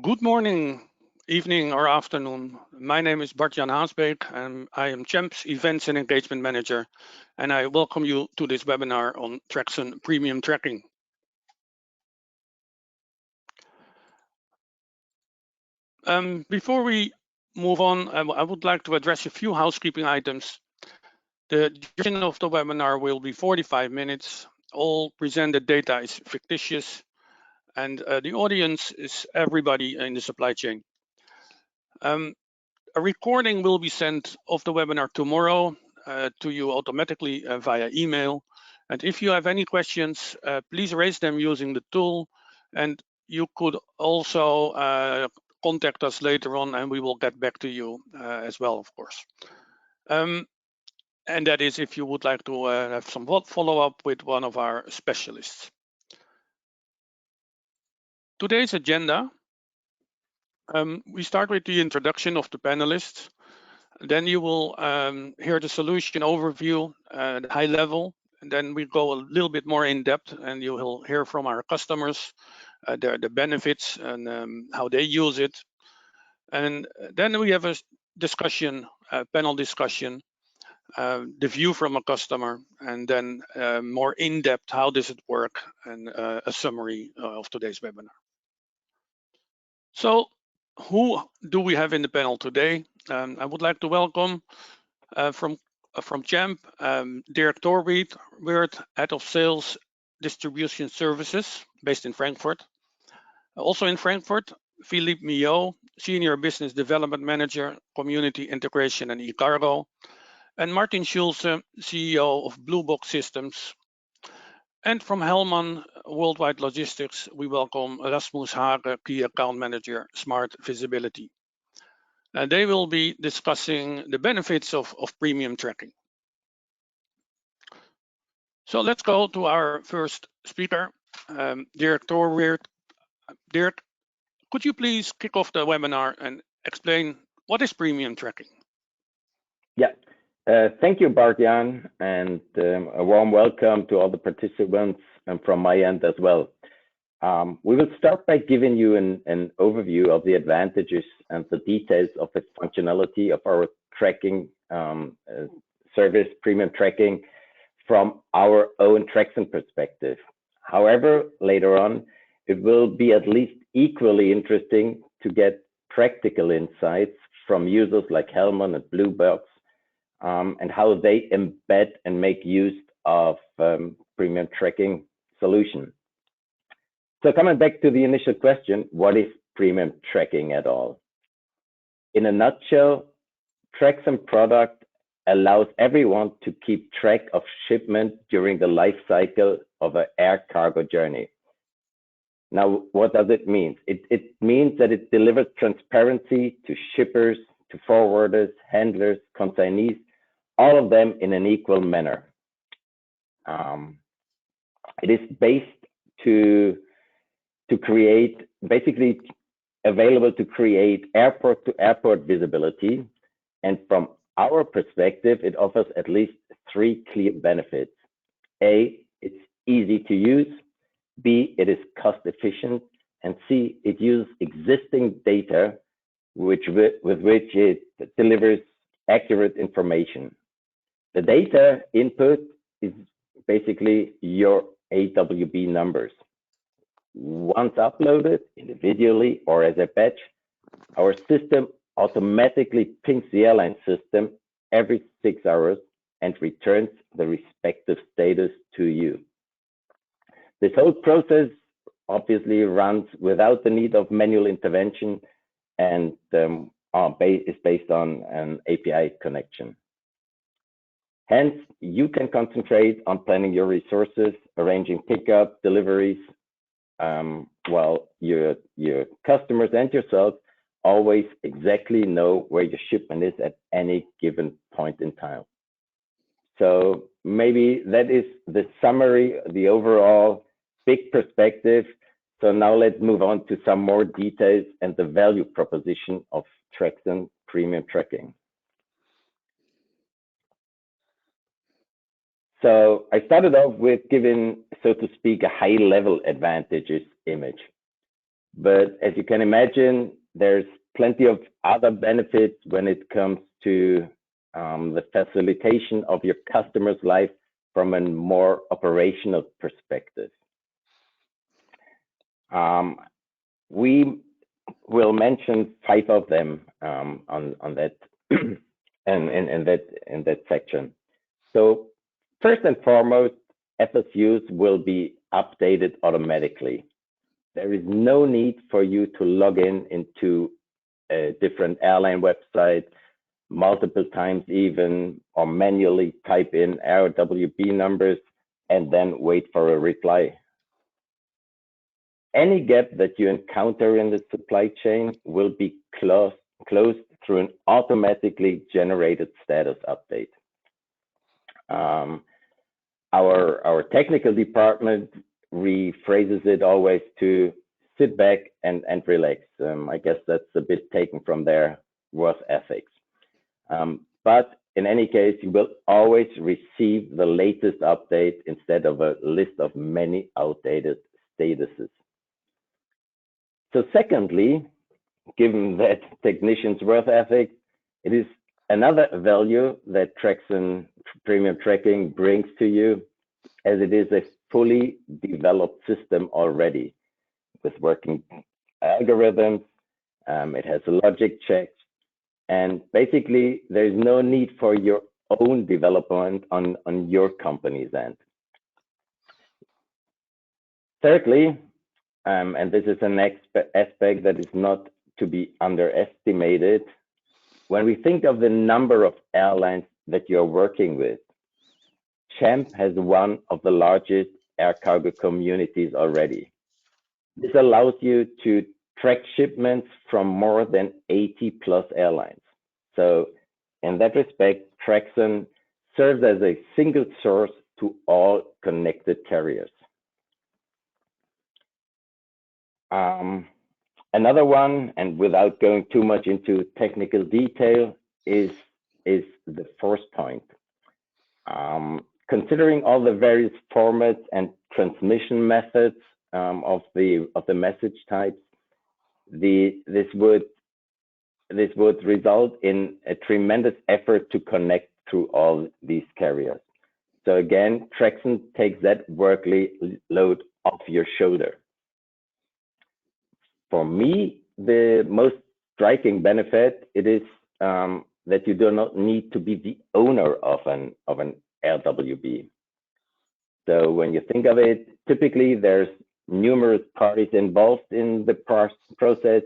Good morning, evening, or afternoon. My name is Bart-Jan Haasbeek, and I am Champ's Events and Engagement Manager, and I welcome you to this webinar on Traxon Premium Tracking. Before we move on, I would like to address a few housekeeping items. The duration of the webinar will be 45 minutes. All presented data is fictitious, and the audience is everybody in the supply chain. A recording will be sent of the webinar tomorrow to you automatically via email. And if you have any questions, please raise them using the tool. And you could also contact us later on and we will get back to you as well, of course. And that is if you would like to have some follow-up with one of our specialists. Today's agenda, we start with the introduction of the panelists. Then you will hear the solution overview, the high level, and then we go a little bit more in depth, and you will hear from our customers, the benefits and how they use it. And then we have a discussion, a panel discussion, the view from a customer, and then more in depth, how does it work, and a summary of today's webinar. So who do we have in the panel today? I would like to welcome from Champ, Dirk Thorwirth, Head of Sales Distribution Services, based in Frankfurt. Also in Frankfurt, Philippe Miot, Senior Business Development Manager, Community Integration and eCargo. And Martin Schulze, CEO of BlueBox Systems. And from Hellmann Worldwide Logistics, we welcome Rasmus, Hage, Key Account Manager, Smart Visibility. They will be discussing the benefits of premium tracking. So let's go to our first speaker, Dirk Thorwirth. Dirk, could you please kick off the webinar and explain what is premium tracking? Yeah, thank you, Bart-Jan, and a warm welcome to all the participants and from my end as well. We will start by giving you an overview of the advantages and the details of the functionality of our tracking service, premium tracking, from our own Traxon perspective. However, later on, it will be at least equally interesting to get practical insights from users like Hellmann and BlueBox and how they embed and make use of premium tracking solution. So coming back to the initial question, what is premium tracking at all? In a nutshell, Traxon product allows everyone to keep track of shipment during the life cycle of an air cargo journey. Now, what does it mean? It means that it delivers transparency to shippers, to forwarders, handlers, consignees, all of them in an equal manner. It is based to create, basically available to create airport to airport visibility. And from our perspective, it offers at least three clear benefits. A, it's easy to use. B, it is cost efficient. And C, it uses existing data with which it delivers accurate information. The data input is basically your AWB numbers. Once uploaded individually or as a batch, our system automatically pings the airline system every 6 hours and returns the respective status to you. This whole process obviously runs without the need of manual intervention and is based on an API connection. Hence, you can concentrate on planning your resources, arranging pickup, deliveries, while your customers and yourself always exactly know where your shipment is at any given point in time. So maybe that is the summary, the overall big perspective. So now let's move on to some more details and the value proposition of Traxon Premium Tracking. So I started off with giving, so to speak, a high-level advantages image. But as you can imagine, there's plenty of other benefits when it comes to the facilitation of your customer's life from a more operational perspective. We will mention 5 of them on that and in that section. So first and foremost, FSUs will be updated automatically. There is no need for you to log into a different airline website multiple times even, or manually type in RWB numbers and then wait for a reply. Any gap that you encounter in the supply chain will be closed through an automatically generated status update. Our technical department rephrases it always to sit back and relax. I guess that's a bit taken from their work ethics. But in any case, you will always receive the latest update instead of a list of many outdated statuses. So secondly, given that technicians' work ethic, it is another value that Traxon Premium Tracking brings to you, as it is a fully developed system already with working algorithms. It has logic checks, and basically there's no need for your own development on your company's end. Thirdly, and this is an aspect that is not to be underestimated, when we think of the number of airlines that you're working with, Champ has one of the largest air cargo communities already. This allows you to track shipments from more than 80 plus airlines. So in that respect, Traxon serves as a single source to all connected carriers. Another one, and without going too much into technical detail, is the force point. Considering all the various formats and transmission methods of the message types, this would result in a tremendous effort to connect through all these carriers. So again, Traxon takes that workload off your shoulder. For me, the most striking benefit it is that you do not need to be the owner of an LWB. So when you think of it, typically there's numerous parties involved in the process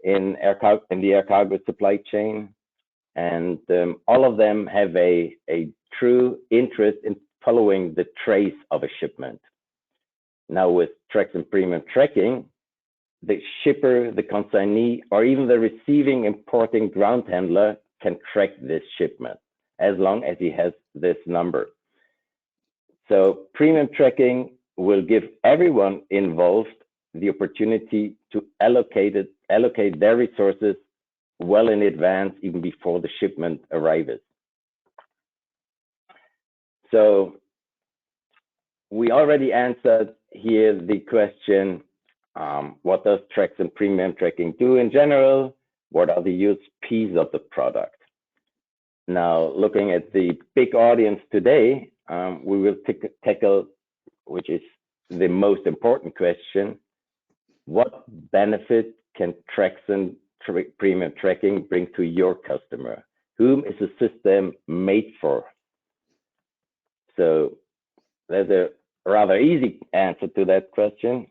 in the air cargo supply chain, and all of them have a true interest in following the trace of a shipment. Now with Traxon Premium Tracking, the shipper, the consignee, or even the receiving importing ground handler can track this shipment as long as he has this number. So premium tracking will give everyone involved the opportunity to allocate their resources well in advance, even before the shipment arrives. So we already answered here the question, what does Traxon Premium Tracking do in general? What are the USPs of the product? Now, looking at the big audience today, we will tackle, which is the most important question, what benefit can Traxon Premium Tracking bring to your customer? Whom is the system made for? So there's a rather easy answer to that question.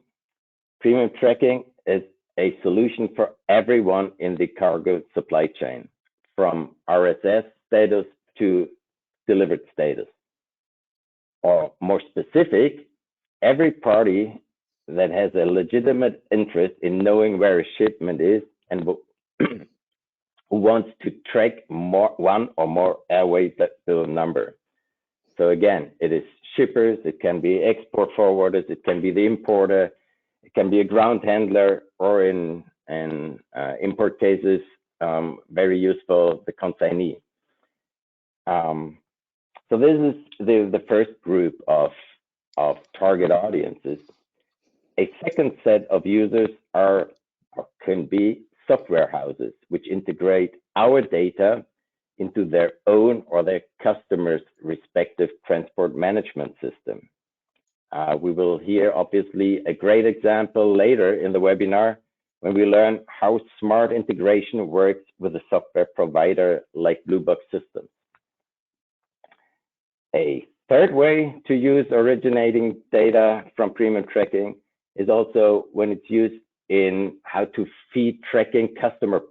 Premium tracking is a solution for everyone in the cargo supply chain, from RSS status to delivered status. Or more specific, every party that has a legitimate interest in knowing where a shipment is and who wants to track one or more airway bill number. So again, it is shippers, it can be export forwarders, it can be the importer, it can be a ground handler, or in import cases, very useful, the consignee. So this is the first group of target audiences. A second set of users are or can be software houses, which integrate our data into their own or their customers' respective transport management system. We will hear, obviously, a great example later in the webinar when we learn how smart integration works with a software provider like BlueBox Systems. A third way to use originating data from premium tracking is also when it's used in how to feed tracking customer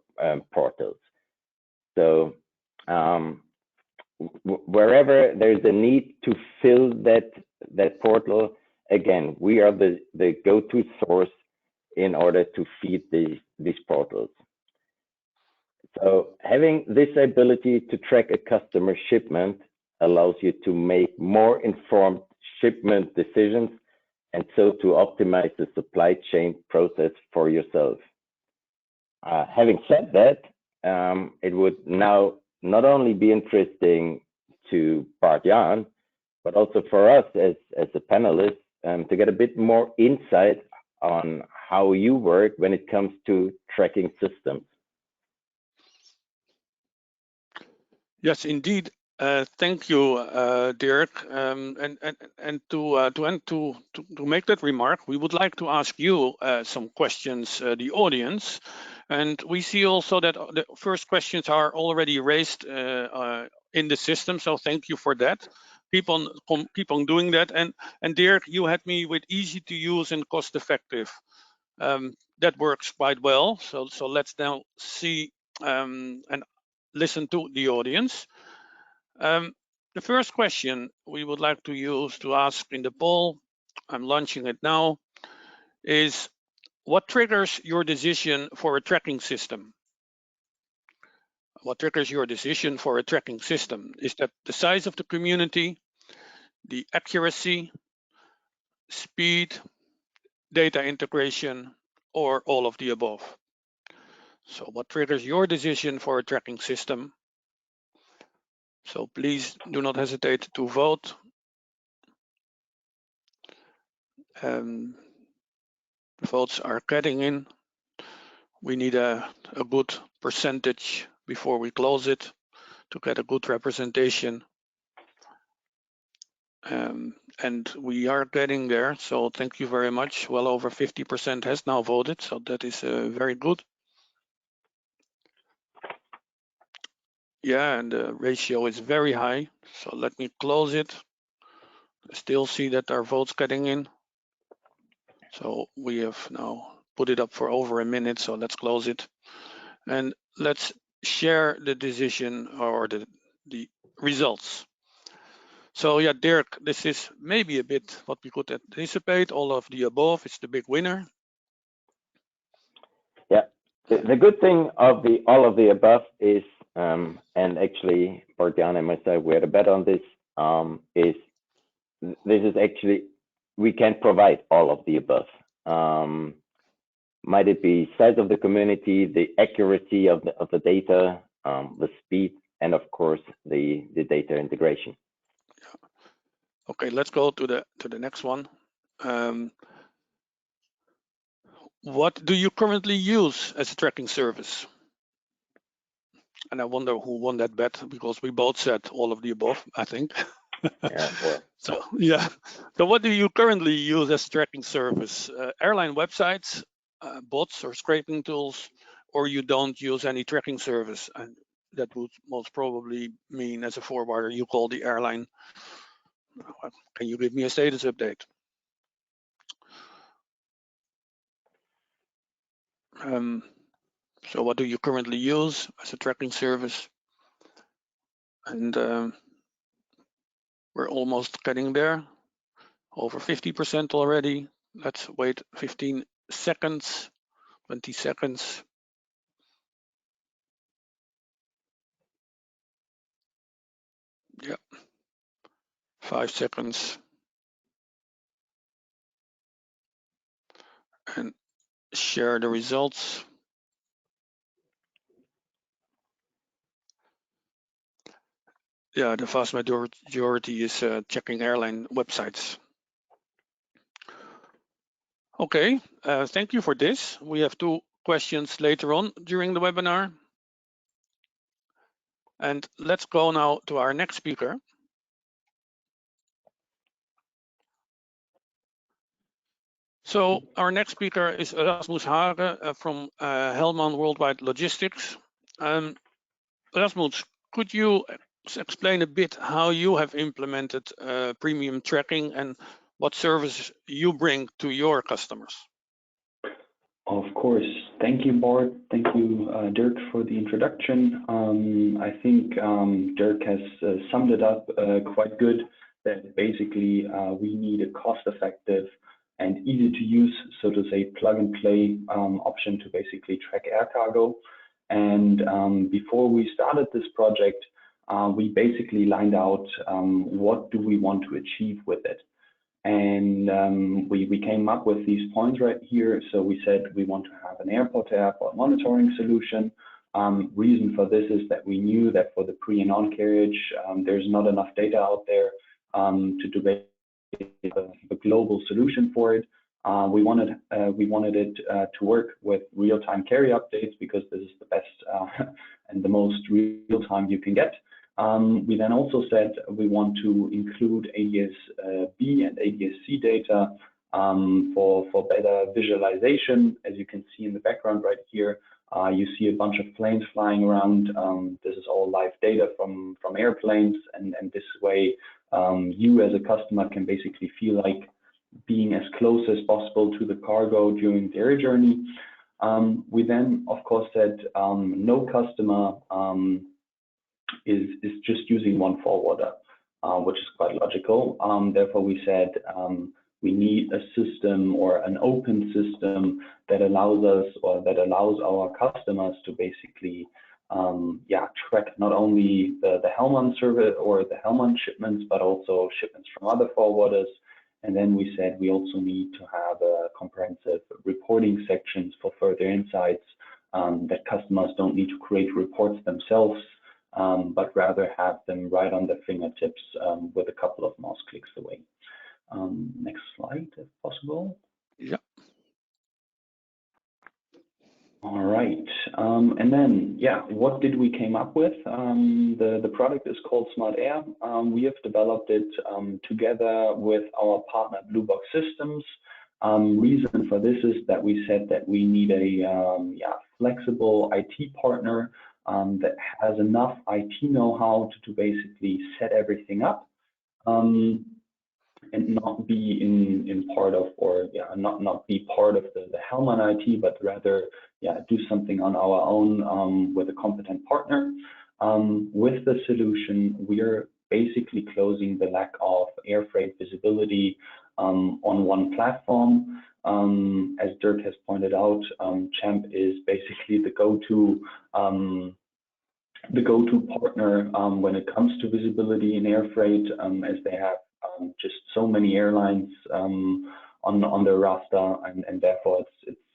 portals. So wherever there's a need to fill that portal, again, we are the go-to source in order to feed these portals. So having this ability to track a customer shipment allows you to make more informed shipment decisions and so to optimize the supply chain process for yourself. Having said that, it would now not only be interesting to Bart-Jan, but also for us as a panelist to get a bit more insight on how you work when it comes to tracking systems. Yes, indeed. Thank you, Dirk. And to make that remark, we would like to ask you some questions, the audience. And we see also that the first questions are already raised in the system. So thank you for that. Keep on doing that. And Dirk, you had me with easy to use and cost effective. That works quite well. So let's now see and listen to the audience. The first question we would like to use to ask in the poll, I'm launching it now, is what triggers your decision for a tracking system? What triggers your decision for a tracking system? Is that the size of the community, the accuracy, speed, data integration, or all of the above? So what triggers your decision for a tracking system? So please do not hesitate to vote. The votes are getting in. We need a good percentage before we close it to get a good representation. And we are getting there, so thank you very much. Well over 50% has now voted, so that is very good. Yeah, and the ratio is very high, so let me close it. I still see that our votes getting in. So we have now put it up for over a minute, so let's close it. And let's share the decision or the results. So yeah, Dirk, this is maybe a bit what we could anticipate. All of the above is the big winner. Yeah, the good thing of all of the above is, and actually Bart-Jan and myself, we had a bet on this, is this is actually, we can provide all of the above. Might it be size of the community, the accuracy of the data, the speed, and of course the data integration. Okay, let's go to the next one. What do you currently use as a tracking service? And I wonder who won that bet, because we both said all of the above, I think. Yeah, well. So yeah. So what do you currently use as a tracking service? Airline websites, bots or scraping tools, or you don't use any tracking service? And that would most probably mean, as a forwarder, you call the airline. Can you give me a status update? So what do you currently use as a tracking service? And we're almost getting there, over 50% already. Let's wait 15 seconds, 20 seconds. Yeah, 5 seconds. And share the results. Yeah, the vast majority is checking airline websites. Okay, thank you for this. We have 2 questions later on during the webinar. And let's go now to our next speaker. So our next speaker is Rasmus Hage from Hellmann Worldwide Logistics. Rasmus, could you explain a bit how you have implemented premium tracking and what services you bring to your customers? Of course. Thank you, Bart. Thank you, Dirk, for the introduction. I think Dirk has summed it up quite good, that basically we need a cost-effective and easy to use, so to say, plug and play option to basically track air cargo. And before we started this project, we basically lined out what do we want to achieve with it. And we came up with these points right here. So we said we want to have an airport-to-airport monitoring solution. Reason for this is that we knew that for the pre and on carriage, there's not enough data out there to do a global solution for it. We wanted it to work with real-time carry updates, because this is the best and the most real-time you can get. We then also said we want to include ADS-B and ADS-C data for better visualization. As you can see in the background right here, you see a bunch of planes flying around. This is all live data from airplanes, and this way you as a customer can basically feel like being as close as possible to the cargo during their journey. We then, of course, said no customer is just using one forwarder, which is quite logical. Therefore, we said we need a system or an open system that allows us, or that allows our customers to basically track not only the Hellmann service or the Hellmann shipments, but also shipments from other forwarders. And then we said we also need to have a comprehensive reporting sections for further insights, that customers don't need to create reports themselves, but rather have them right on their fingertips with a couple of mouse clicks away. Next slide, if possible. Yeah. All right. And then, what did we came up with? The product is called Smart Air. We have developed it together with our partner BlueBox Systems. Reason for this is that we said that we need a flexible IT partner that has enough IT know-how to basically set everything up, and not be in part of, or not be part of the Hellmann IT, but rather do something on our own with a competent partner. With the solution, we are basically closing the lack of air freight visibility on one platform. As Dirk has pointed out, Champ is basically the go-to partner when it comes to visibility in air freight, as they have just so many airlines on their roster, and therefore it's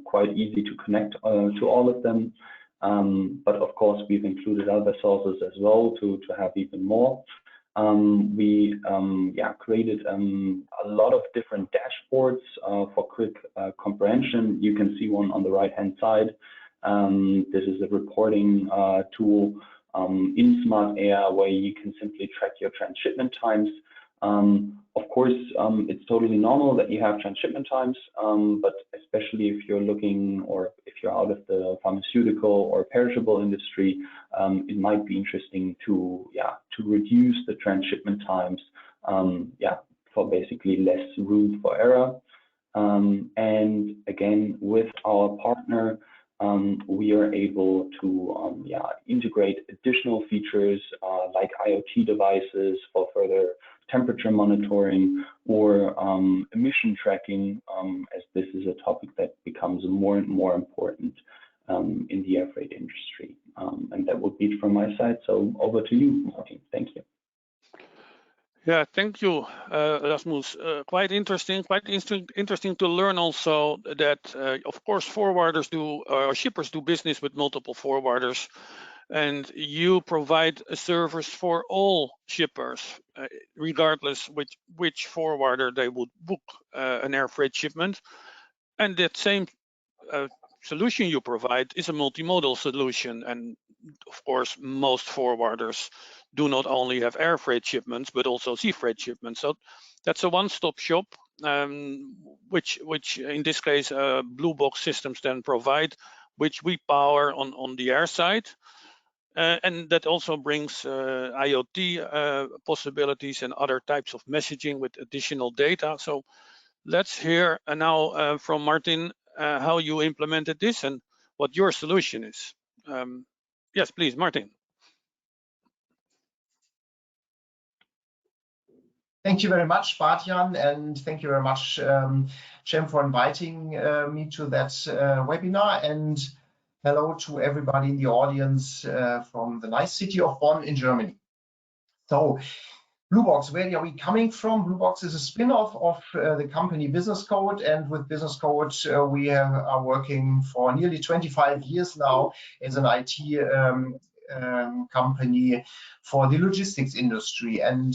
quite easy to connect to all of them. But of course, we've included other sources as well to have even more. We created a lot of different dashboards for quick comprehension. You can see one on the right-hand side. This is a reporting tool in Smart Air where you can simply track your transshipment times. Of course, it's totally normal that you have transshipment times, but especially if you're looking, or if you're out of the pharmaceutical or perishable industry, it might be interesting to reduce the transshipment times, for basically less room for error. And again, with our partner, we are able to integrate additional features like IoT devices for further temperature monitoring, or emission tracking, as this is a topic that becomes more and more important in the air freight industry. And that would be it from my side. So over to you, Martin. Thank you. Yeah, thank you, Rasmus. Quite interesting to learn also that, of course, forwarders do, or shippers do business with multiple forwarders, and you provide a service for all shippers, regardless which forwarder they would book an air freight shipment. And that same solution you provide is a multimodal solution, and of course most forwarders do not only have air freight shipments but also sea freight shipments. So that's a one-stop shop, which in this case BlueBox systems then provide, which we power on the air side. And that also brings IoT possibilities and other types of messaging with additional data. So let's hear now from Martin how you implemented this and what your solution is. Yes, please, Martin. Thank you very much, Bart-Jan, and thank you very much, Cem, for inviting me to that webinar. And hello to everybody in the audience from the nice city of Bonn in Germany. So, BlueBox, where are we coming from? BlueBox is a spin-off of the company Business Code, and with Business Code, we are working for nearly 25 years now as an IT company for the logistics industry, and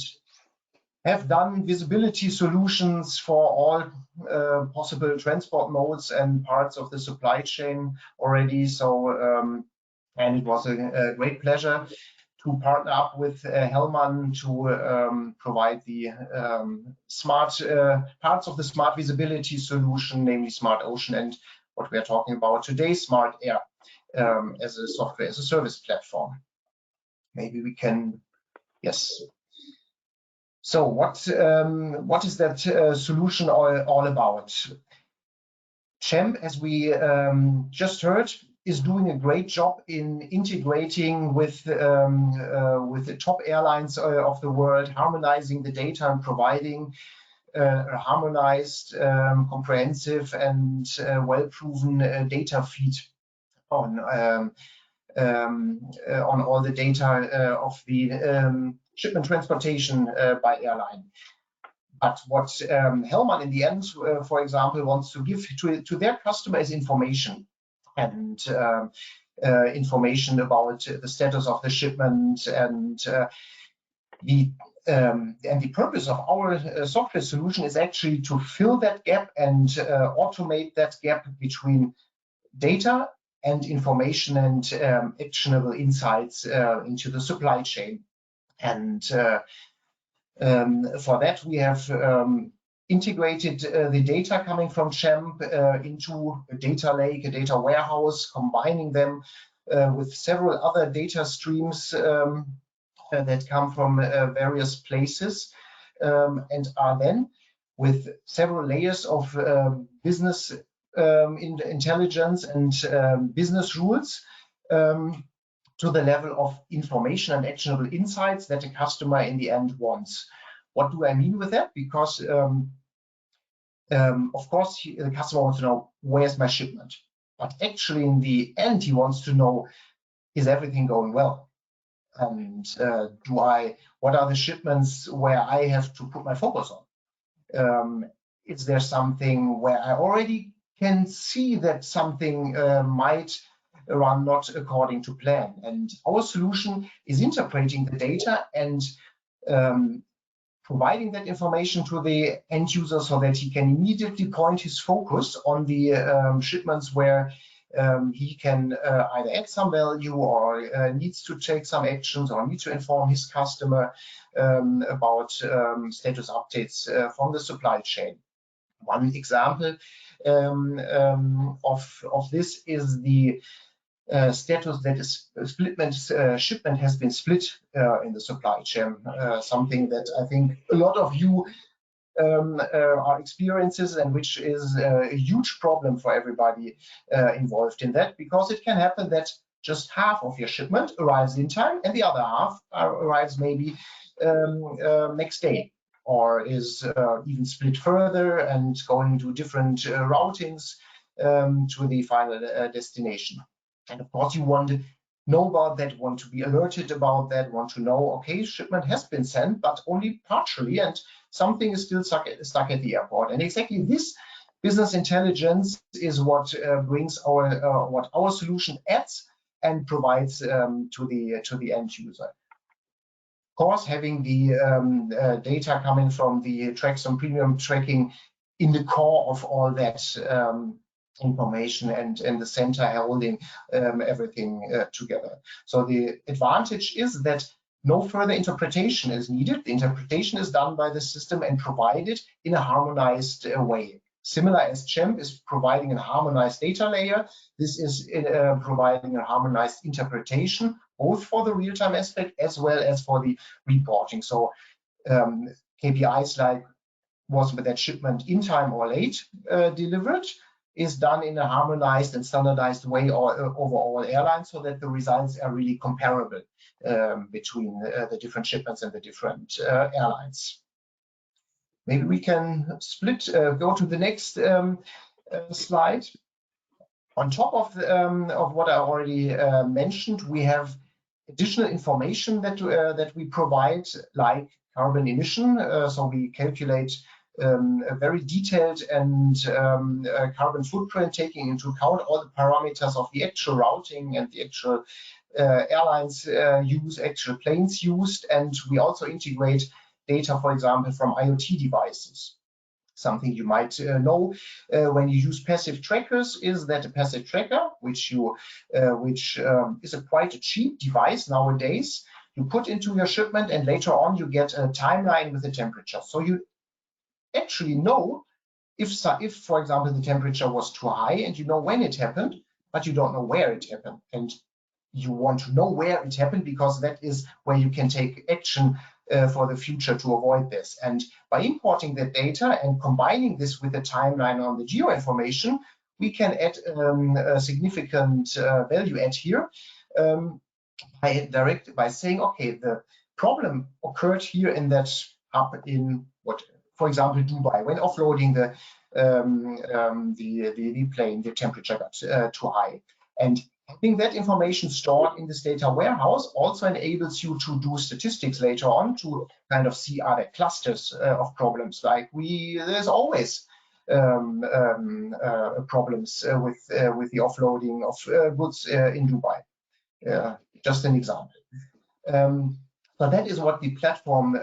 have done visibility solutions for all possible transport modes and parts of the supply chain already. So, and it was a great pleasure to partner up with Hellmann to provide the smart parts of the smart visibility solution, namely Smart Ocean, and what we are talking about today, Smart Air, as a software as a service platform. Maybe we can, yes. So what is that solution all about? Cem, as we just heard, is doing a great job in integrating with the top airlines of the world, harmonizing the data and providing a harmonized, comprehensive, and well-proven data feed on all the data of the shipment transportation by airline. But what Hellmann in the end, for example, wants to give to their customer is information, and information about the status of the shipment, and the purpose of our software solution is actually to fill that gap and automate that gap between data and information and actionable insights into the supply chain. And for that, we have integrated the data coming from Cem into a data lake, a data warehouse, combining them with several other data streams that come from various places, and are then with several layers of business intelligence and business rules to the level of information and actionable insights that the customer in the end wants. What do I mean with that? Because of course the customer wants to know, where's my shipment? But actually in the end he wants to know, is everything going well? And what are the shipments where I have to put my focus on? Is there something where I already can see that something might run not according to plan? And our solution is interpreting the data and providing that information to the end user so that he can immediately point his focus on the shipments where he can either add some value or needs to take some actions or needs to inform his customer about status updates from the supply chain. One example of this is the status that is shipment has been split in the supply chain, something that I think a lot of you are experiences, and which is a huge problem for everybody involved in that, because it can happen that just half of your shipment arrives in time and the other half arrives maybe next day, or is even split further and going to different routings to the final destination. And of course, you want to know about that, want to be alerted about that, want to know, okay, shipment has been sent, but only partially, and something is still stuck at the airport. And exactly this business intelligence is what brings what our solution adds and provides to the end user. Of course, having the data coming from the Traxon Premium Tracking in the core of all that information and the center holding everything together. So the advantage is that no further interpretation is needed. The interpretation is done by the system and provided in a harmonized way. Similar as GEMP is providing a harmonized data layer, this is providing a harmonized interpretation, both for the real-time aspect as well as for the reporting. So KPIs like was that shipment in time or late delivered is done in a harmonized and standardized way over all airlines, so that the results are really comparable between the different shipments and the different airlines. Maybe we can split, go to the next slide. On top of what I already mentioned, we have additional information that we provide, like carbon emission. So we calculate a very detailed and carbon footprint, taking into account all the parameters of the actual routing and the actual airlines use, actual planes used. And we also integrate data, for example, from IoT devices. Something you might know when you use passive trackers is that a passive tracker, which is quite a cheap device nowadays, you put into your shipment, and later on you get a timeline with the temperature. So you actually know if, for example, the temperature was too high, and you know when it happened, but you don't know where it happened. And you want to know where it happened, because that is where you can take action for the future to avoid this. And by importing that data and combining this with the timeline on the geo information, we can add a significant value add here by saying, okay, the problem occurred here in that hub in for example, Dubai, when offloading the plane, the temperature got too high. And having that information stored in this data warehouse also enables you to do statistics later on to kind of see, are there clusters of problems? Like there's always problems with the offloading of goods in Dubai. Just an example. So that is what the platform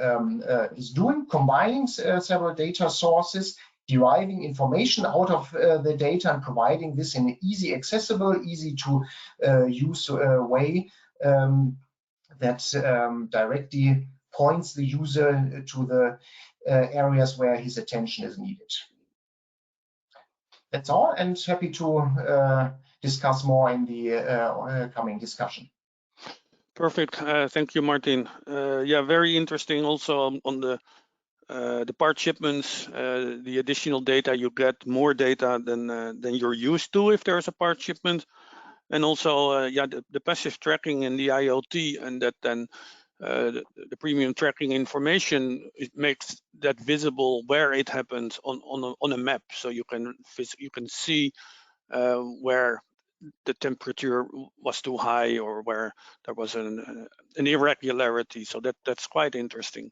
is doing, combining several data sources, deriving information out of the data, and providing this in an easy accessible, easy to use way that directly points the user to the areas where his attention is needed. That's all, and happy to discuss more in the coming discussion. Perfect. Thank you, Martin. Yeah, very interesting also on the part shipments, the additional data, you get more data than you're used to if there's a part shipment. And also, yeah, the passive tracking and the IoT, and that then the premium tracking information, it makes that visible where it happens on a map, so you can see where the temperature was too high or where there was an irregularity. So that's quite interesting.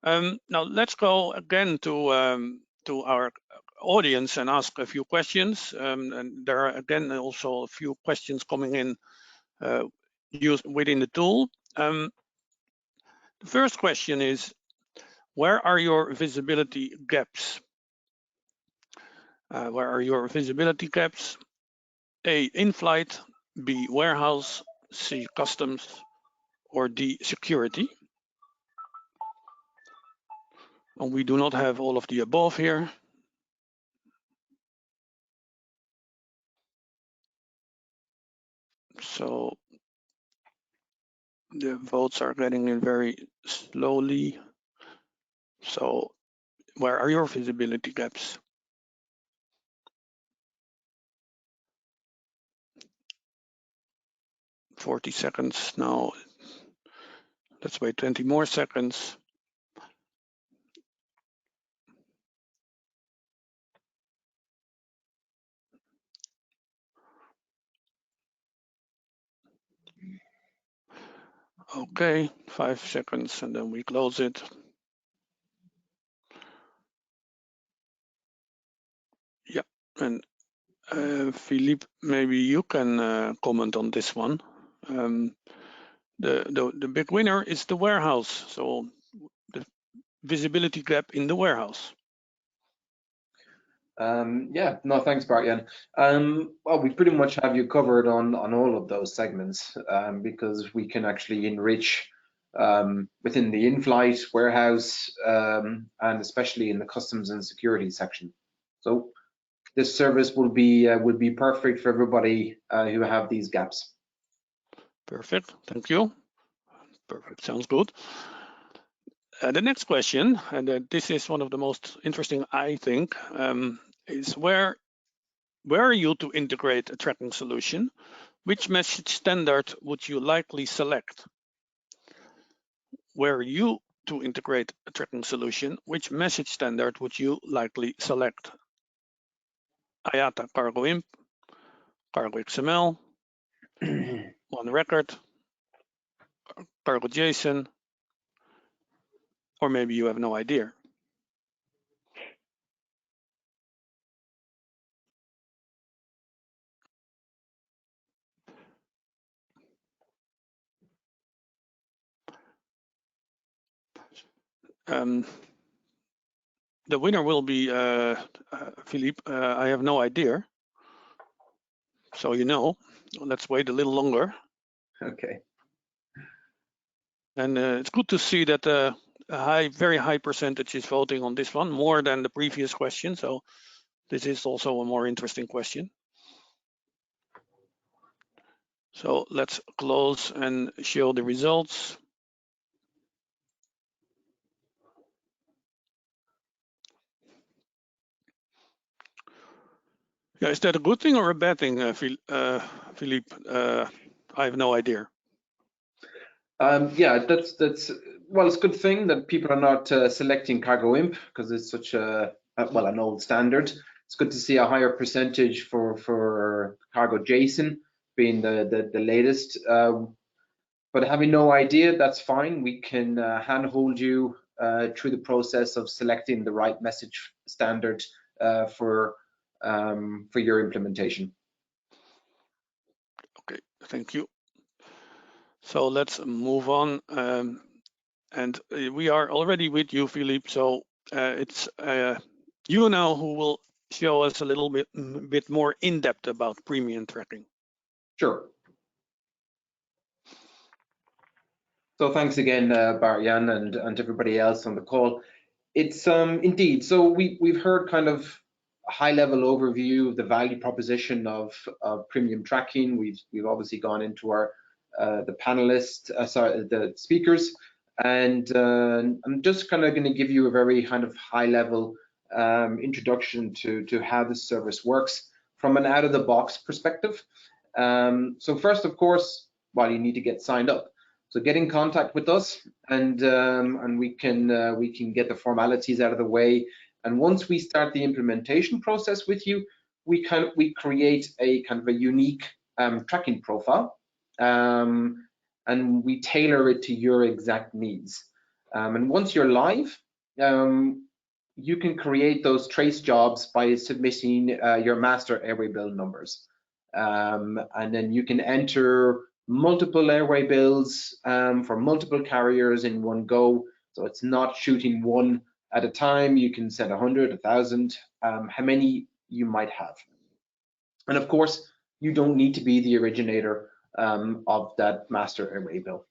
Now let's go again to our audience and ask a few questions. And there are again also a few questions coming in used within the tool. The first question is, where are your visibility gaps? Where are your visibility gaps? A, in-flight, B, warehouse, C, customs, or D, security? And we do not have all of the above here. So the votes are getting in very slowly. So where are your visibility gaps? "40 seconds now. Let's wait 20 more seconds. Okay, 5 seconds and then we close it. Yeah, and Philippe, maybe you can comment on this one. The big winner is the warehouse, so the visibility gap in the warehouse. Yeah, no, thanks, Bart-Jan. Well, we pretty much have you covered on all of those segments, because we can actually enrich within the in-flight, warehouse, and especially in the customs and security section. So this service would be perfect for everybody who have these gaps. Perfect, thank you. Perfect, sounds good. The next question, and this is one of the most interesting, I think, is where are you to integrate a tracking solution? Which message standard would you likely select? Were you to integrate a tracking solution, which message standard would you likely select? IATA Cargo Imp, Cargo XML, One Record, Cargo JSON, or maybe you have no idea. The winner will be Philippe. I have no idea. So let's wait a little longer. Okay. And it's good to see that a very high percentage is voting on this one, more than the previous question. So this is also a more interesting question. So let's close and show the results. Yeah, is that a good thing or a bad thing, Philippe? I have no idea. Yeah, that's well, it's a good thing that people are not selecting Cargo Imp because it's such an old standard. It's good to see a higher percentage for Cargo JSON being the latest. But having no idea, that's fine. We can handhold you through the process of selecting the right message standard for your implementation. Okay, thank you. So let's move on. And we are already with you, Philippe. So it's you now who will show us a little bit more in depth about premium tracking. Sure. So thanks again, Bart-Jan and everybody else on the call. It's indeed, so we've heard kind of a high-level overview of the value proposition of premium tracking. We've obviously gone into our the speakers, and I'm just kind of going to give you a very kind of high-level introduction to how this service works from an out-of-the-box perspective. So first, of course, well, you need to get signed up. So get in contact with us, and we can get the formalities out of the way. And once we start the implementation process with you, we create a kind of a unique tracking profile, and we tailor it to your exact needs. And once you're live, you can create those trace jobs by submitting your master airway bill numbers, and then you can enter multiple airway bills for multiple carriers in one go. So it's not shooting one at a time. You can send 100, 1,000, how many you might have. And of course, you don't need to be the originator of that master airway bill.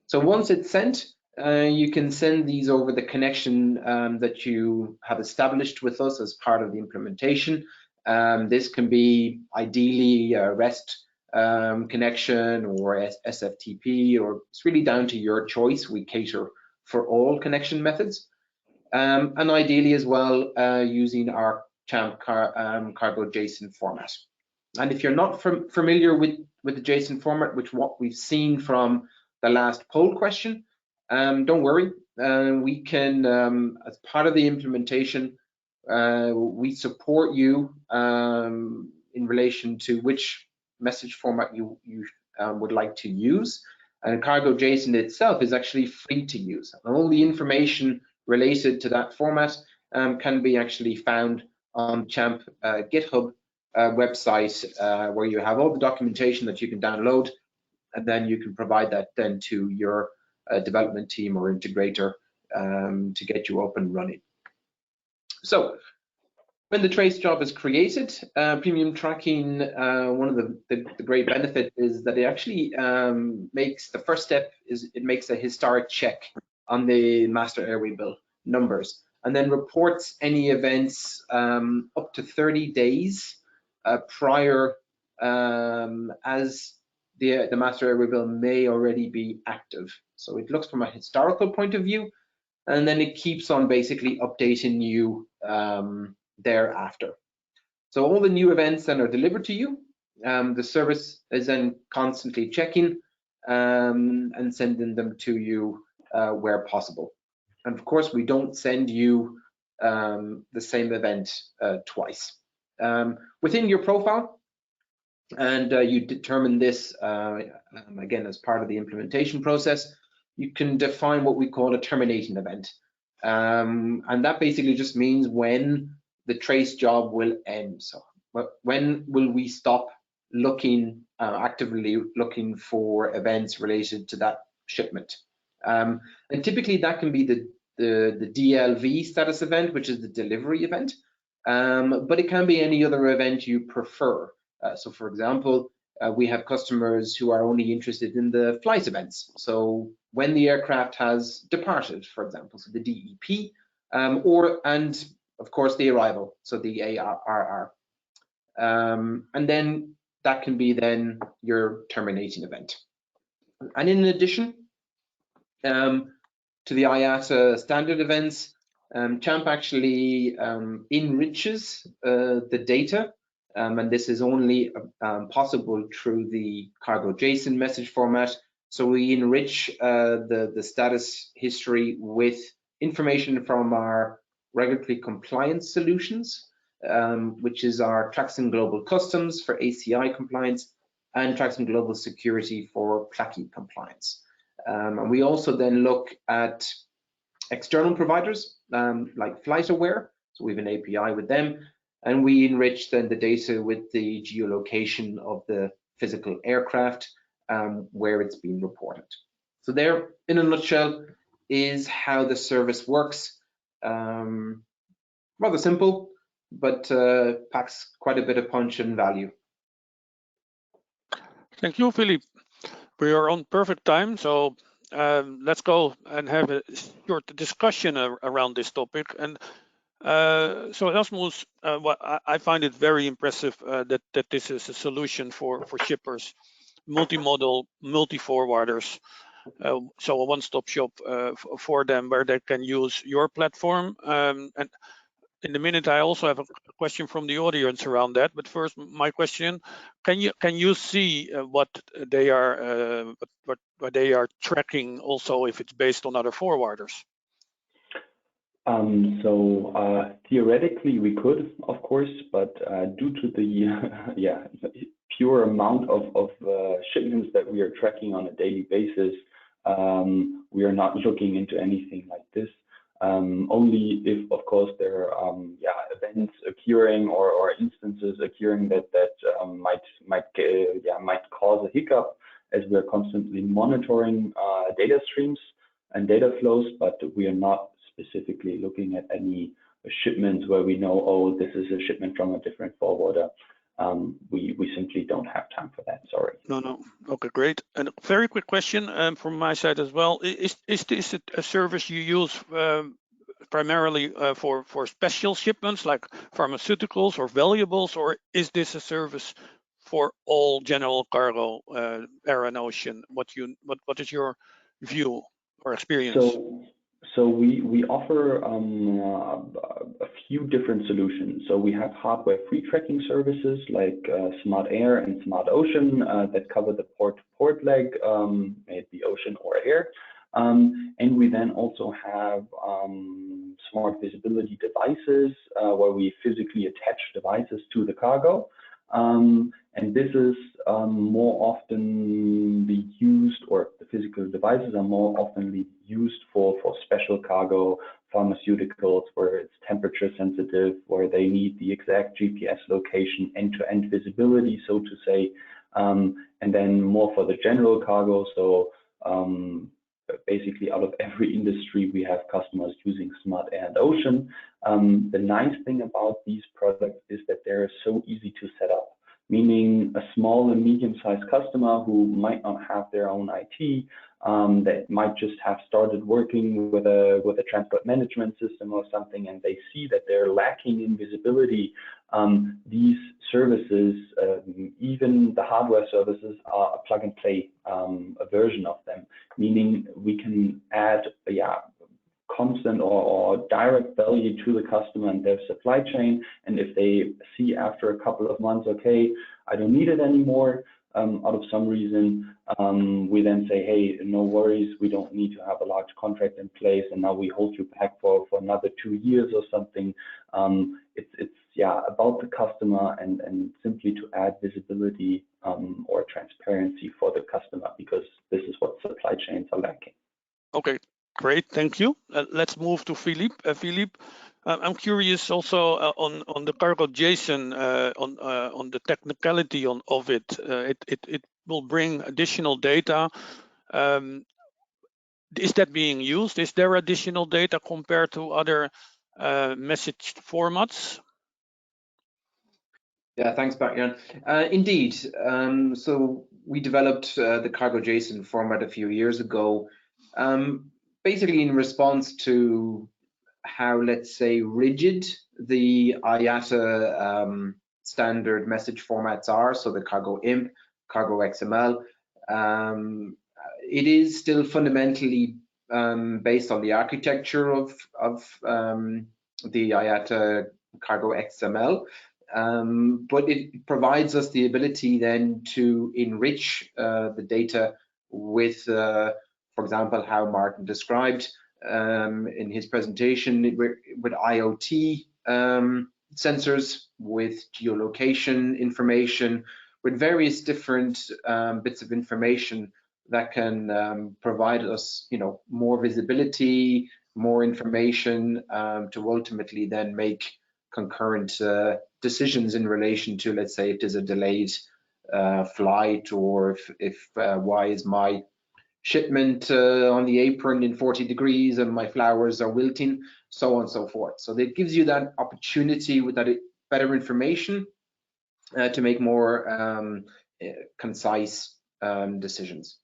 So once it's sent, you can send these over the connection that you have established with us as part of the implementation. This can be ideally a REST connection or SFTP, or it's really down to your choice. We cater for all connection methods, and ideally as well using our CHAMP Cargo JSON format. And if you're not familiar with the JSON format, which what we've seen from the last poll question, don't worry. We can, as part of the implementation, we support you in relation to which message format you would like to use. And Cargo JSON itself is actually free to use. And all the information related to that format can be actually found on CHAMP GitHub website, where you have all the documentation that you can download, and then you can provide that then to your development team or integrator to get you up and running. So When the trace job is created, premium tracking, one of the great benefit is that it actually makes the first step is it makes a historic check on the master airway bill numbers, and then reports any events up to 30 days prior, as the master airway bill may already be active. So it looks from a historical point of view, and then it keeps on basically updating you thereafter. So all the new events then are delivered to you. The service is then constantly checking and sending them to you where possible. And of course, we don't send you the same event twice. Within your profile, and you determine this again as part of the implementation process, you can define what we call a terminating event. And that basically just means when the trace job will end. So when will we stop looking, actively looking for events related to that shipment? And typically that can be the DLV status event, which is the delivery event, but it can be any other event you prefer. So for example, we have customers who are only interested in the flight events. So when the aircraft has departed, for example, so the DEP, and of course the arrival, so the ARR. And then that can be then your terminating event. And in addition to the IATA standard events, CHAMP actually enriches the data, and this is only possible through the cargo JSON message format. So we enrich the status history with information from our regulatory compliance solutions, which is our Traxon Global Customs for ACI compliance and Traxon Global Security for PLACI compliance. And we also then look at external providers like FlightAware, so we have an API with them, and we enrich then the data with the geolocation of the physical aircraft where it's being reported. So there, in a nutshell, is how the service works. Rather simple, but packs quite a bit of punch and value. Thank you, Philippe. We are on perfect time, so let's go and have a short discussion around this topic. And so Rasmus, I find it very impressive that this is a solution for shippers, multimodal, multi-forwarders. So a one-stop shop for them where they can use your platform. And in a minute, I also have a question from the audience around that. But first, my question: can you see what they are what they are tracking, also if it's based on other forwarders? Theoretically we could, of course, but due to the pure amount of shipments that we are tracking on a daily basis, we are not looking into anything like this. Only if, of course, there are events occurring or instances occurring that might cause a hiccup, as we are constantly monitoring data streams and data flows, but we are not specifically looking at any shipments where we know, oh, this is a shipment from a different forwarder. We simply don't have time for that, sorry. No. Okay, great. And a very quick question from my side as well. Is this a service you use primarily for special shipments like pharmaceuticals or valuables, or is this a service for all general cargo, air and ocean? What is your view or experience? So we offer a few different solutions. So we have hardware-free tracking services like Smart Air and Smart Ocean that cover the port-to-port leg, may it be ocean or air. And we then also have smart visibility devices where we physically attach devices to the cargo. And this is more often used, or the physical devices are more often used for special cargo, pharmaceuticals, where it's temperature sensitive, where they need the exact GPS location, end-to-end visibility, so to say, and then more for the general cargo. So basically out of every industry, we have customers using Smart Air and Ocean. The nice thing about these products is that they're so easy to set up, meaning a small and medium-sized customer who might not have their own IT, that might just have started working with a transport management system or something, and they see that they're lacking in visibility. These services, even the hardware services, are a plug-and-play a version of them, meaning we can add constant or direct value to the customer and their supply chain. And if they see after a couple of months, okay, I don't need it anymore, out of some reason, we then say, hey, no worries, we don't need to have a large contract in place, and now we hold you back for another 2 years or something. It's about the customer and simply to add visibility or transparency for the customer, because this is what supply chains are lacking. Okay. Great, thank you. Let's move to Philippe. Philippe, I'm curious also on the cargo JSON, on the technicality of it. It will bring additional data. Is that being used? Is there additional data compared to other message formats? Yeah, thanks, Bart-Jan. Indeed. So we developed the cargo JSON format a few years ago. Basically in response to how, let's say, rigid the IATA standard message formats are, so the cargo IMP, cargo XML, it is still fundamentally based on the architecture of the IATA cargo XML, but it provides us the ability then to enrich the data with for example, how Martin described in his presentation with IoT sensors, with geolocation information, with various different bits of information that can provide us, more visibility, more information to ultimately then make concurrent decisions in relation to, let's say, if there's a delayed flight, or if why is my shipment on the apron in 40 degrees and my flowers are wilting, so on and so forth. So that gives you that opportunity with that better information to make more concise decisions.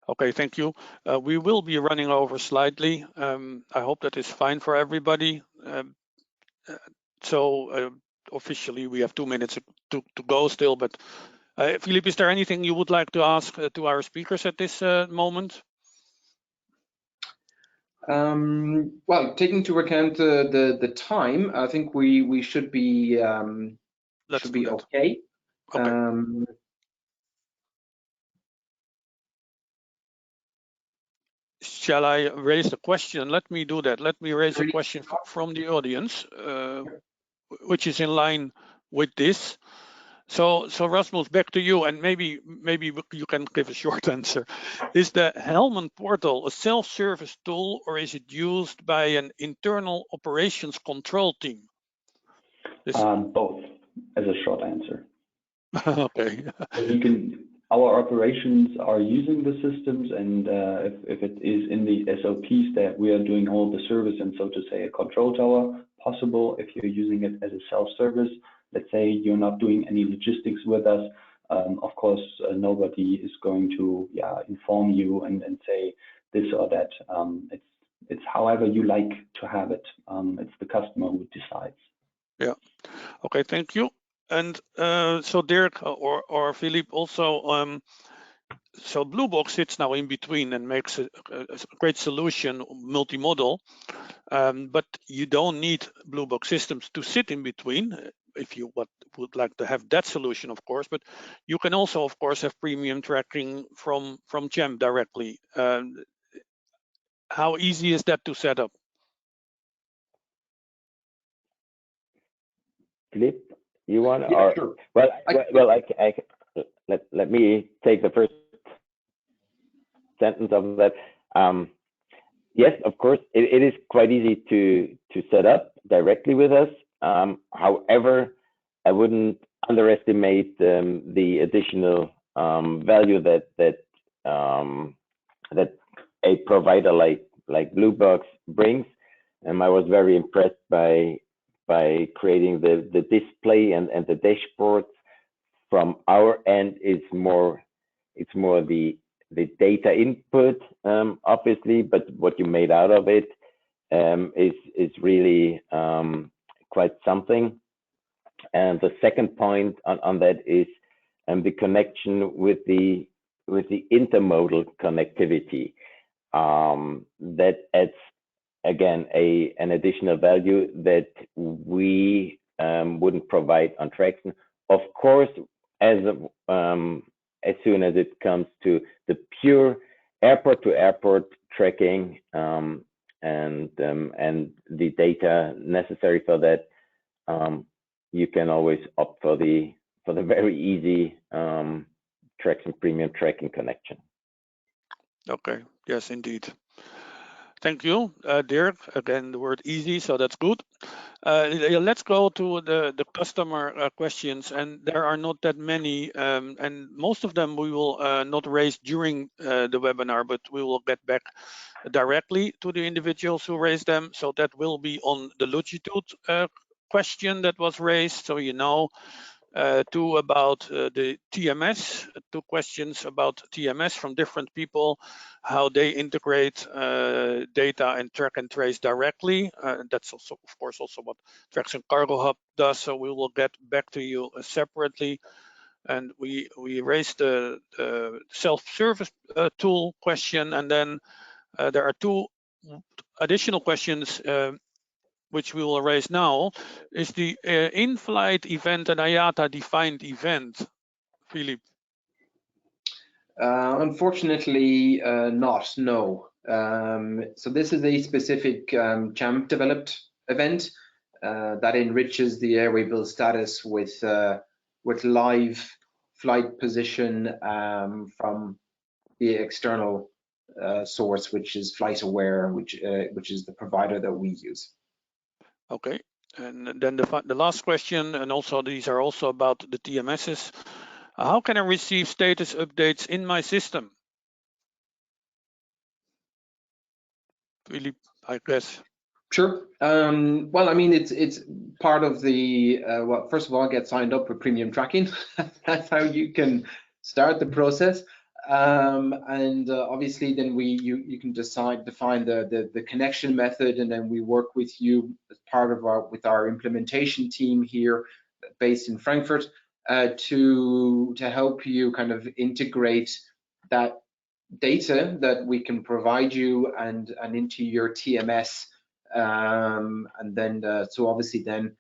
Okay, thank you. We will be running over slightly. I hope that is fine for everybody. Officially we have 2 minutes to go still, but Philippe, is there anything you would like to ask to our speakers at this moment? Well, taking into account the time, I think we should be okay. Okay. Shall I raise the question? Let me do that. Let me raise a question from the audience, which is in line with this. So Rasmus, back to you, and maybe you can give a short answer. Is the Hellmann portal a self-service tool, or is it used by an internal operations control team? Both, as a short answer. Okay. Our operations are using the systems, and if it is in the SOPs that we are doing all the service and, so to say, a control tower possible, if you're using it as a self-service, let's say you're not doing any logistics with us, of course, nobody is going to inform you and say this or that. It's however you like to have it. It's the customer who decides. Yeah. Okay, thank you. And so Dirk or Philippe also, so BlueBox sits now in between and makes a great solution, multimodal, but you don't need BlueBox systems to sit in between if you would like to have that solution, of course, but you can also, of course, have premium tracking from GEM directly. How easy is that to set up? Philippe, you want? Yeah, sure. Let me take the first sentence of that. Yes, of course, it is quite easy to set up directly with us. However, I wouldn't underestimate the additional value that a provider like BlueBox brings. I was very impressed by creating the display and the dashboards. From our end, it's more the data input, obviously, but what you made out of it is really quite something. And the second point on that is the connection with the intermodal connectivity. That adds again an additional value that we wouldn't provide on Traxon. Of course, as soon as it comes to the pure airport-to-airport tracking and the data necessary for that, you can always opt for the very easy Traxon Premium Tracking connection. Okay, yes, indeed. Thank you, Dirk. Again, the word easy, so that's good. Let's go to the customer questions, and there are not that many, and most of them we will not raise during the webinar, but we will get back directly to the individuals who raised them. So that will be on the longitude question that was raised, so you know. Two about the TMS, two questions about TMS from different people, how they integrate data and track and trace directly. That's also, of course, also what Traxon Cargo Hub does. So we will get back to you separately. And we raised the self-service tool question, and then there are two additional questions which we will raise now. Is the in-flight event an IATA defined event, Philippe? Unfortunately, not, no. So this is a specific JAMP developed event that enriches the airwaybill status with live flight position from the external source, which is FlightAware, which is the provider that we use. Okay, and then the last question, and also these are also about the TMSs. How can I receive status updates in my system? Philippe, I guess. Sure. Well, I mean, it's part of the well, first of all, get signed up for premium tracking. That's how you can start the process. And obviously, then you can define the connection method, and then we work with you as part of our implementation team here, based in Frankfurt, to help you kind of integrate that data that we can provide you and into your TMS. And then so obviously then,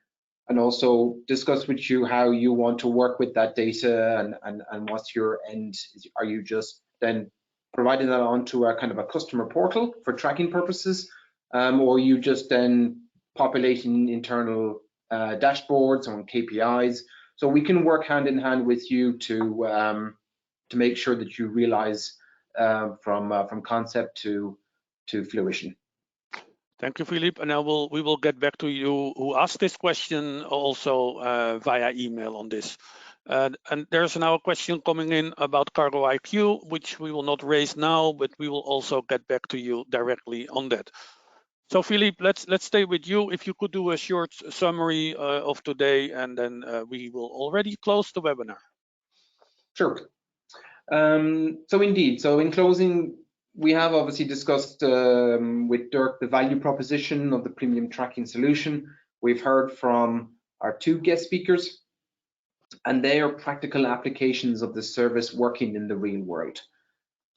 and also discuss with you how you want to work with that data and what's your end. Are you just then providing that onto a kind of a customer portal for tracking purposes, or you just then populating internal dashboards on KPIs? So we can work hand in hand with you to make sure that you realize from concept to fruition. Thank you, Philippe. And we will get back to you who asked this question also via email on this. And there's now a question coming in about Cargo IQ, which we will not raise now, but we will also get back to you directly on that. So Philippe, let's stay with you. If you could do a short summary of today, and then we will already close the webinar. Sure. So indeed, so in closing, we have obviously discussed with Dirk the value proposition of the premium tracking solution. We've heard from our two guest speakers, and they are practical applications of the service working in the real world.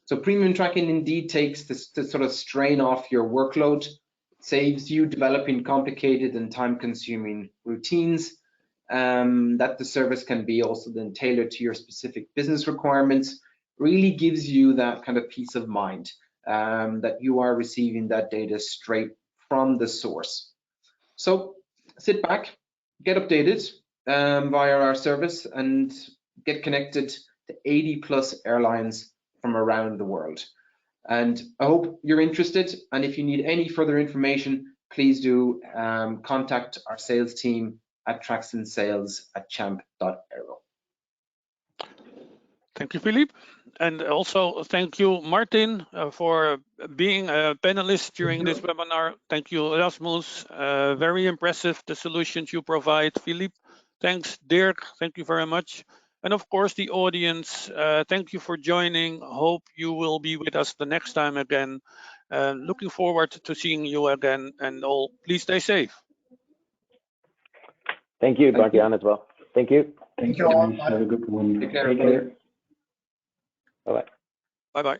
So premium tracking indeed takes the sort of strain off your workload, saves you developing complicated and time-consuming routines, that the service can be also then tailored to your specific business requirements. Really gives you that kind of peace of mind that you are receiving that data straight from the source. So sit back, get updated via our service, and get connected to 80+ airlines from around the world. And I hope you're interested, and if you need any further information, please do contact our sales team at traxonsales@champ.aero. Thank you, Philippe. And also thank you, Martin, for being a panelist during this webinar. Thank you, Rasmus. Very impressive, the solutions you provide. Philippe, thanks. Dirk, thank you very much. And of course, the audience, thank you for joining. Hope you will be with us the next time again. Looking forward to seeing you again, and all, please stay safe. Thank you, Bart-Jan, as well. Thank you. Thank you all. Have a good one. Take care, Take everybody. care. Bye-bye. Bye-bye.